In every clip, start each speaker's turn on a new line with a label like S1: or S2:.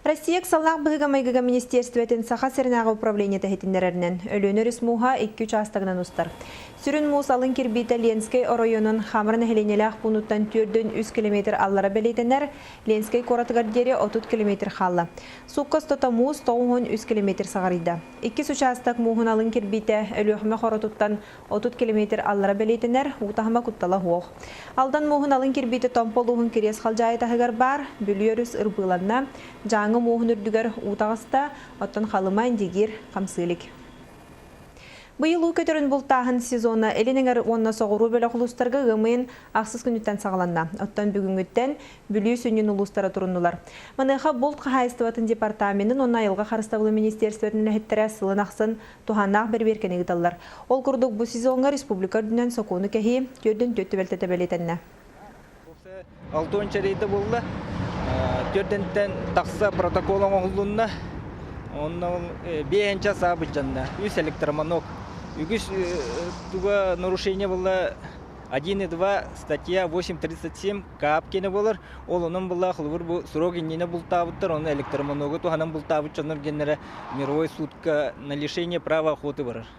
S1: Россия саллах быгыга майгыга министерстветін саха сырнағы управление тәхетіндерінен өлөнөріс муха 2-3 астығынан ұстар. Сүрін мус алын кирбиті Ленскай оройонын хамырын әхеленелях пунуттан түрден 3 км аллара бәлейтінер, Ленскай коратығардері 30 км қалла. Суққыз тота мус 3 км сағарыйда. 2-3 астық муғын алын кирбиті өлөхіме қоратуттан 30 км аллара бәлейтінер, ұтағыма құттала хуоқ. Алдан муғын алын кирбиті томполуғын керес қалжайы тағығар бар, бүліөріс ұрбыланна, жаңы муғын үрдігер ұтағыста, оттан қалымайн дегер қамсылық. Бұйыл көтерін бұлтағын сезоны әлініңер онына соғыру бөлі құлыстарға ғымын ақсыз күніттен сағаланна. Оттан бүгінгіттен бүлі сөнен ұлыстары тұрындылар. Маныға бұлт қағайыстыватын департаментін онна айылға қарыстабылы министерстветін әхеттері сылын ақсын туғаннақ бір беркені ғыталар. Ол күрдік бұл сезонға республика дүнен соқуыны кәхи түрдің төтті бәлтеті бәлетенне.
S2: 6 рейді болды. Түрдентен тақса протоколын оғылуына оның бейінча сабы жанна. Үс электромонок. Үгіс туға нарушение было 1.2 статья 8.37 кап кені болыр. Ол оның бұлла қылғыр бұл сұрог енені бұлтабыттыр. Оның электромоногы туғанын бұлтабыт жаныр генері мировой сутка на лишение права охоты барыр.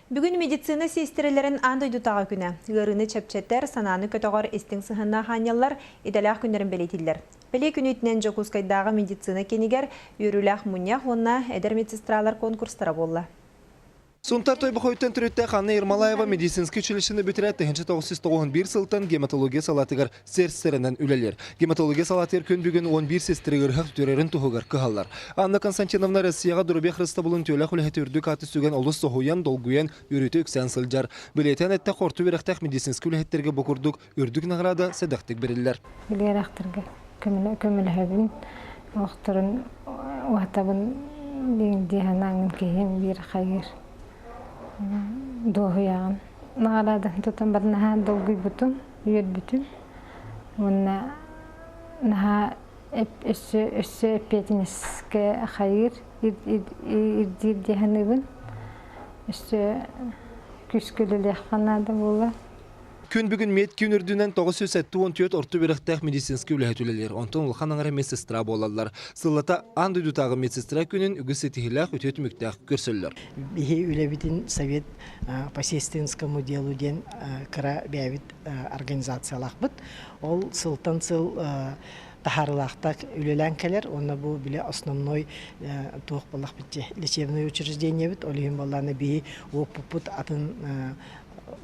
S1: Бүгін медицина сестерелерін андойду таға күні. Ғырыны чәпчеттер сананы көтіғар істің сығына ханялар идалақ күндерін белетілдер. Беле күні үтінен Жокускайдағы медицина кенігер үйріләқ мұнях онна әдер медсестралар конкурстара болла.
S3: Сунтар той бұқойттен түрітті Ханна Ермалаева медицинский училищені бітірәтті 1991 сылтан гематология салатығыр серстерінен үлелер. Гематология салатыр күн бүгін 11 сестрігір ғық түрерін тұғығыр кығалар. Анна Константиновна Россияға дұрыбе Христабылын төлі құлы әтірді каты сөген олыс соғуян долгуян үріті үксен сылжар. Білетен әтті қорты верақтақ медицинский үләттерге бұқырдық үрдік нағырады сәдіқтік бірілер.
S4: Білерақтырға көмілхәбін оқтырын уатабын дегенаңын кейім бір қайыр. Doğuyan. Nağladan tutan bana ha dolgu butum, yürü butum. Ona naha esse petiniske hayır irdir cehennemin. Esse küskülüle kanada bola.
S3: Күн бүгін мед күн үрдінен 974 орты беріқтәқ медицинский үләхетулелер. Онтон ұлғанаңары медсестра болалар. Сыллата андойдутағы медсестра күнін үгіс етігіләқ өтет мүктәқ көрсілілер.
S5: Бихе үләбітін совет по сестринскому делу ден кіра бәвит организациялақ бұд. Ол сылтан сыл тахарлақтақ үлелән кәлер. Онна бұл біле основной туық болақ бітте лечебное учреждение бит. Олығын боланы бейі опыпыт атын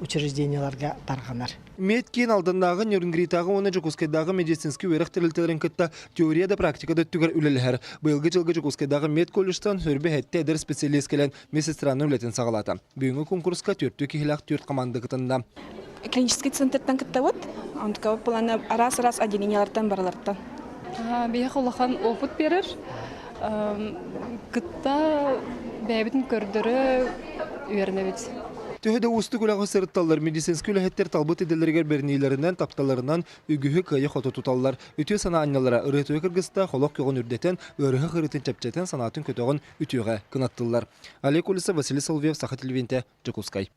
S5: учрежденияларға тарғанар.
S3: Медкен алдындағы Нюрнгритағы оны Жокускайдағы медицинский өріқ тірілтелерін күтті теорияда практикада түгір үлелер. Бұйылғы жылғы Жокускайдағы мед колледжтан өрбе әтті әдір специалист келен медсестраны үлетін сағалаты. Бүгінгі конкурсқа 4-2-лақ 4 команды қытында.
S6: Клинический центртан күтті өт, онтықы планы арас-арас отделениялардан баралардан.
S7: Бейі қолақан опыт берір. Күтті бәйбітін көрдірі үйерінебет.
S3: Төхеді ұсты күліғы сырытталар медицинский үләхеттер талбыт еделергер бернейлерінен тапталарынан үгігі қайы қоты тұталар. Үтіе сана анялара ұрытуы кіргізді қолық кеғын үрдетен, өрігі қырытын чәпчетен санатын көтіғын үтіуға күнаттылар. Олег Улиса, Василий Соловьев, Саха телевизионте, Жокускай.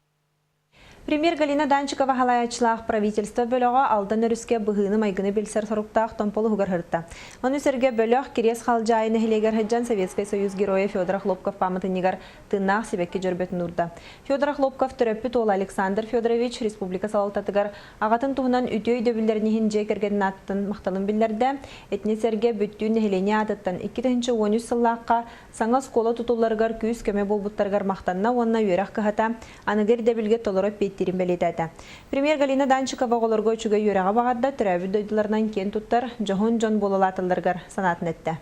S1: Премьер Галина Данчикова халаячлах правительство бөліға алдан өріске бұғыны майгыны білсер сұрықтақ томполы ғығар ғыртта. Оны сөрге бөліғ керес қалжайыны хелегер хәджан Советский Союз героя Федор Хлопков памытынегар тыннақ себекке жүрбетін ұрды. Федор Хлопков түріппі толы Александр Федорович республика салалтатығар ағатын туғынан үтей дөбілдерінен жекергетін аттын мақталын білдерді. Этне сөрге бүттүйін хелене адыттан 2-13 сыллаққа саңа скола тұтуларғар күйіз көме болбуттарғар мақтанна онына үйерақ қығата анығыр дәбілге толырып беттерін бәлетәді. Премьер Галина Данчикова оларға өчігі үйераға бағадда түрәбі дойдыларынан кен тұттар жоғын болалатыларғар санатын әтті.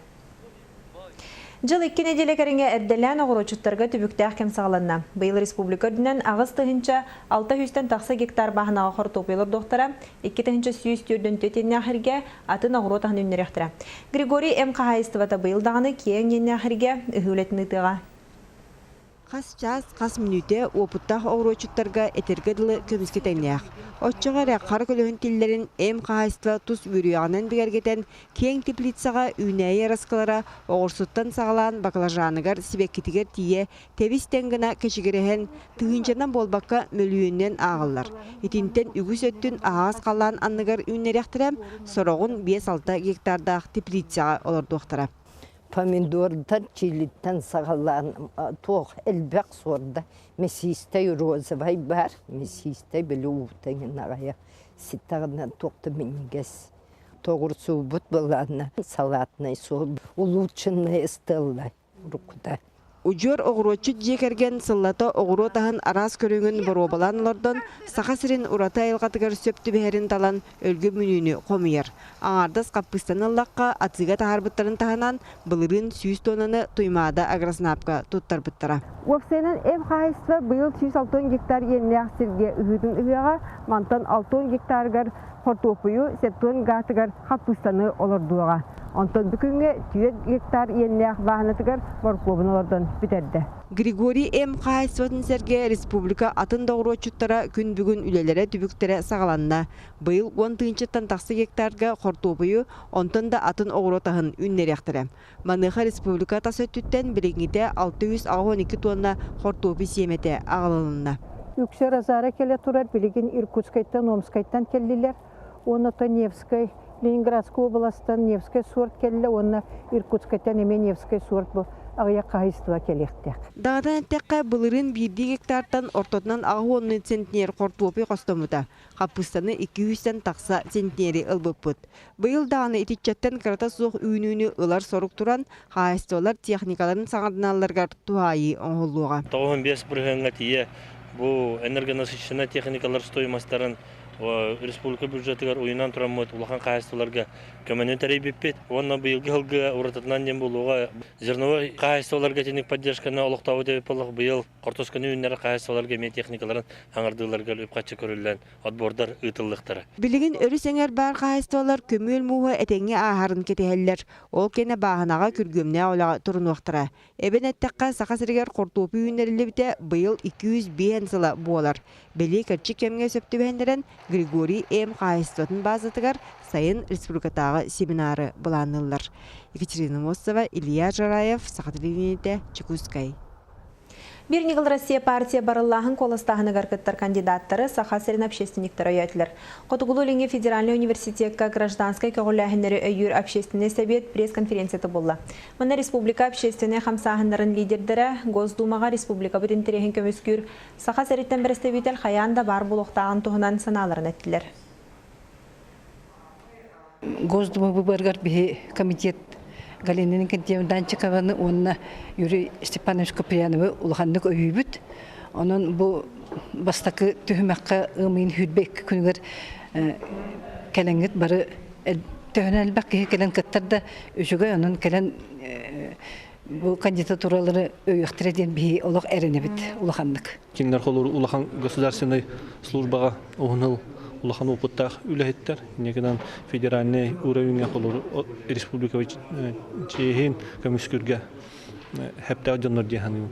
S1: Жыл 2 неделе кәрінге әрделән оғырочыттарға түбіктәқ кем сағаланна. Бұйыл республика дүнен ағыз тұхынша 600-тен тақсы гектар бағынаға қор топилыр доқтара, 2-тен сүйістірдің төтенне ақырге атын оғыротағын үннеректірі. Григорий М. Қағайыстывата бұйыл дағыны кейін енне ақырге үхілетін ұтыға.
S8: Қас час, қас минуте опыттақ оғырочуттарға этергеділі көміске тәңнеяқ. Отчығары қар көлігін тілдерін әм қағайсыла тұс үріяғынан бігергетен кең теплицаға үйнәйе раскалара оғырсуттан сағалан баклажаныгар сибеккетігер тие тевис тәңгіна кешігереген тығынчанан болбаққа мөлүйінен ағылар. Етінтен үгіс өттін ағаз қалан анныгар үйнеряқтырам, сорағын 5-6 гектардақ теплицаға олардуақтыра.
S9: Помидордар чилиттен сағалан тоқ әлбәқ сорда месистей розовай бар, месистей білі ұқтайын ағая ситағына тоқты мінгес. Тоғыр су бұт болағына салатынай су улучшынной стеллай рукуда.
S8: Уджор оғырочу жекерген сыллата оғыру тағын арас көріңін боробалан лордон сақа сірін урата елғатығар сөпті бәрін талан өлгі мүнүні қомыйыр. Аңардас қаппыстан аллаққа атыға тағарбыттарын тағынан бұлырын сүйіз тонаны туймада агроснапқа туттар бұттара. Уақсенен әм қайысыва бұйыл 106 гектар енне ақсерге үхідің үхіға мантан 6 гектарғар қортопыю сеттон ғатығар қаппыстаны олырдуға. Онтон бүкінге 2 гектар еннеақ бағынатығар борқобын олардан бітерді. Григорий М. Қайсуатын сәрге республика атын доғыру чуттара күн бүгін үлелері түбіктері сағаланна. Бұйыл 10-тан тақсы гектарға қортопыю, онтон да атын оғыру тағын үннеряқтыры. Маныға республика тасы өттіттен біліңіде 612 тонна қортопы семеті ағылынына.
S10: Үксер азара келе тұрар білігін Иркутскайттан, Омскайттан келділер. Оны то Невскай, Ленинградская областан Невскай сорт келді, оны Иркутскайттан еме Невскай сорт бұл ағыя қағыстыва келектек.
S8: Дағдан әттеққа бұлырын 1 гектартан ортотынан ағы 10 центнер қортуопы қостамыда. Қапыстаны 200-тен тақса центнері ылбыппыт. Бұйыл дағаны ететчеттен қарата соқ үйінуіні ылар сорук тұран, қағыстылар техникаларын саңадыналарғар туайы оңғылуға.
S11: 95 бірғанға тие бұл энергонасыщена техникалар стоимостарын республика бюджетігер ойынан тұрамыд, улахан қайыстыларға көмәнен тәрейбеппет. Онна бұйылғы ғылғы ұрататынан дем болуға зерновой қайыстыларға тенік поддержканы олықтауы деп болық бұйыл қортосканы үйінлері қайыстыларға мен техникаларын аңырдыларға өпқатшы көрілген отбордар ұйтылықтары.
S8: Білігін өріс әңер бар қайыстылар көмел мұғы әтеңе ағарын кетелер. Ол кені бағынаға күргөмне олаға тұрын уақтыра. Әбен әттіққа сақасыргер қортопы үйінлерілі біте бұйыл 200 сыла болар. Бәлі кәрчі кемге сөпті бәндерін Григорий М. Қайыстатын базатығар сайын республикатағы семинары бұланылар. Екатерина Мосова, Илья Жараев, Сақатылыгенеті, Чекускай.
S1: Бирнигыл Россия партия барыллахын коластағыны гаркеттар кандидаттары сақасырын общественниктері өйәтілер. Қотығылу Ленге федеральный университетка гражданской кағыләхіндері өйір общественный совет пресс-конференцияты болды. Мұна республика общественный хамсағындарын лидердері Госдумаға республика бүтін терехін көміскүр сақасырыттен бірістебетел қаянда бар бұлықтағын тұғынан саналарын әттілер.
S12: Госдума бұбарғар бігі комитет Галинин кентем Данчикованы онна Юрий Степанович Каприяновы улаханнык өйбүт. Онун бу бастакы түһүмәккә ымын хүдбек күнгөр келеңгет бары төһөнәлбәк келен каттарда үшүгө онун келен бу кандидатуралары өйөктөрден би улак эренебит улаханнык.
S13: Киндер холур улахан государственной службага огнул улахан опыттах үләһеттер. Негенән федеральный уровеньгә холур республика чейин көмүскүргә хәптә җаннар дияһаны.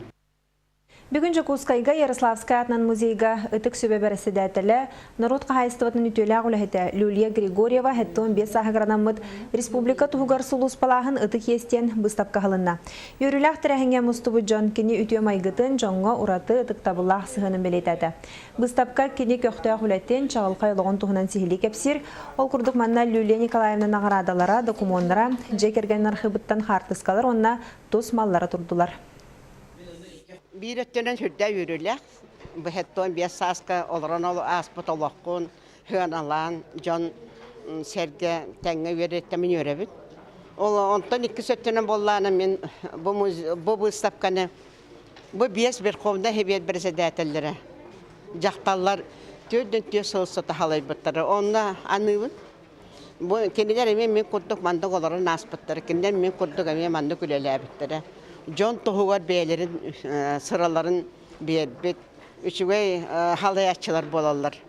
S1: Бүгін Жакускайга Ярославская атнан музейга ытык сөбәбәрәсе дәтеле народ қағайыстығытын үтелі ғуләхеті Люлия Григорьева хәттон 5 сағығранамыд республика туғығар сұлыс палағын ытык естен бұстапқа ғылынна. Йөріләқ тірәхінге мұстыбы жон кені үтіе майгытын жоңға ураты ытык табыллақ сығының белетәді. Бұстапқа кені көқтіға ғуләттен чағылқай лоғын туғынан сихили кәпсір, ол күрдік манна Люлия Николаевна нағарадалара, документара, жекерген архибыттан хартыскалар, онна тос маллара тұрдылар.
S14: Bir öttenen hürde yürürler. Bu hetton bir saska olaran ol aspıt olaqın hön alan can serge tenge verettemin yörebit. Ondan iki söttenen bollana men bu stapkanı bu bies bir kovda hebiyet presidentellere. Jaqtallar tödön sılsıta halaybatları. Onda anıbın. Bu kendiler men kudduk mandık olaran aspıtları. Kendiler men kudduk mandık ülelebitleri. John tohuvar beylerin sıraların bir üçüge halayatçılar bolallar.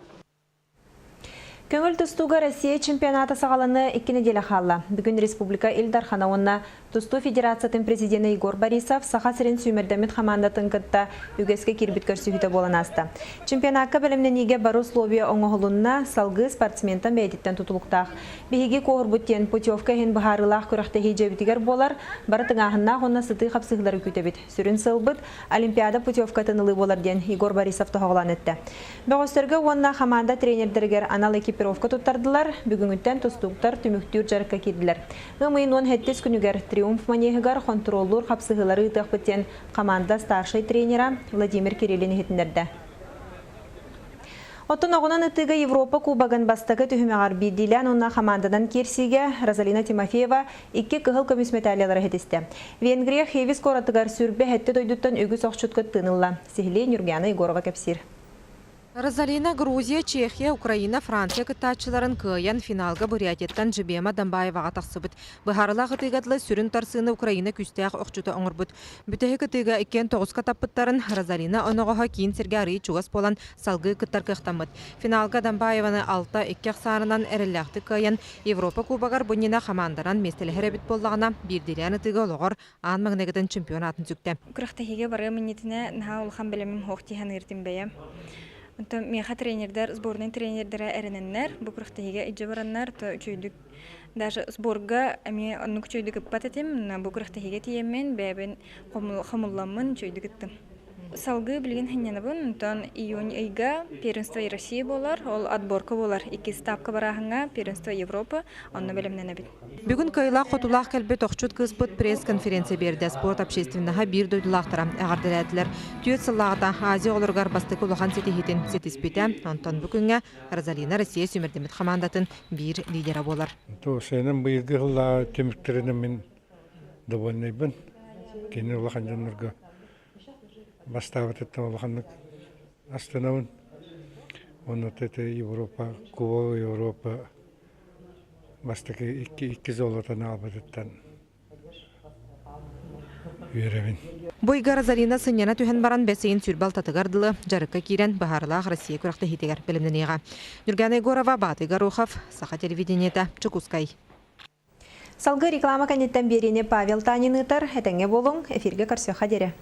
S1: Көңіл тұстуға Россия чемпионаты сағаланы 2 неделя қалла. Бүгін Республика Илдар Ханауынна Тусту Федерациятын президенті Игорь Борисов сақа сірен сүймердемет командатын кытта үгеске кирбит көрсігіті болан асты. Чемпионатқа білімнен еге бару словия оңығылынна салғы спортсментан бәйдеттен тұтылықтақ. Бейге қоғыр бұттен путевка хен бұхарылақ күріқті хейджебітігер болар, бары тыңағынна ғонна сыты қапсығылары күтебет. Сүрін сылбыт Олимпиада путевка тынылы болар ден Игорь Борисов тұғылан етті. Бәғыстырғы онна команда тренердергер анал экипировка тұттардылар, бүгінгіттен тұстуқтар түміктүр жарыққа кеділер. Ғымайын он хеттес күнігер триумф манегігар контроллур қапсығылары ұтық біттен команда старший тренера Владимир Кириллин хетіндерді. Оттон оғынан ұтыға Европа кубагын бастығы түхімеғар бейділен онна командадан керсиге Розалина Тимофеева 2 кығыл көміс металиялары хетісті. Венгрия хевис коратығар сүрбе хетті дойдуттан үгі соқшытқы тынылла. Сихиле Нюргяна Егорова кәпсир.
S15: Розалина, Грузия, Чехия, Украина, Франция кытачыларын кыян финалга Бурятияттан Жибема Дамбаеваға тақсыбыт. Бұхарыла қытыгатлы сүрін тарсыны Украина күстәқ оқчуты оңырбыт. Бүтәхі кытыга 2-9 катаппыттарын Розалина оноғыға кейін серге арый чуғас болан салғы кыттар кықтамыт. Финалга Дамбаеваны 6-2 сарынан әрілләқті кыян Европа кубагар бұнина командаран местелі боллағына бірділен ұтыға олығыр аң мағнегіден чемпионатын зүкті.
S16: Күріқтахиге бары мінетіне наға ұлған білімім хоқтихан ертім бәйім. Меха тренердер, сборный тренердері әрініннер, бұл күріқтахиге иджі бараннар, чөйдік, даже сборға әме оннық чөйдік үппат етім, бұл күріқтахиге тиеммен бәбін қамылламын чөйдік үттім. Салғы білген хенненабын, тон июнь айга первенство России болар, ол отборка болар. 2 стапка барахынға первенство Европа, онны білімнен әбіт.
S15: Бүгін кайла қотулақ кәлбе тоқчут кызбыт пресс-конференция берді. Спорт общественнаға бір дойдылақтыра әғардыр әділер. Түйет сыллағыта Азия олырғар бастық олыған сетихетін сетіспеті. Онтон бүгінге Розалина Россия сөмірдемет командатын бір лидера болар.
S17: Сенің бұйырғы ғылла теміктерінің мен довольныйбын. Кені олыған жанларға бастават это олханнык астанавын. Он вот это Европа, Куба Европа. Бастаки 2 золотаны албадыттан. Үйрәбін.
S15: Бойга Розалина сыньяна түхен баран бәсейін сүрбал татығардылы, жарыққа кирен Бахарлақ Россия күріқті хитегер білімденеға. Нюргяна Егорова, Батыга Рухов, Саха телевидениета, Чукускай.
S1: Салғы реклама кәнеттен беріне Павел Танин ұтар, әтәңе болың, эфирге қарсы қадері.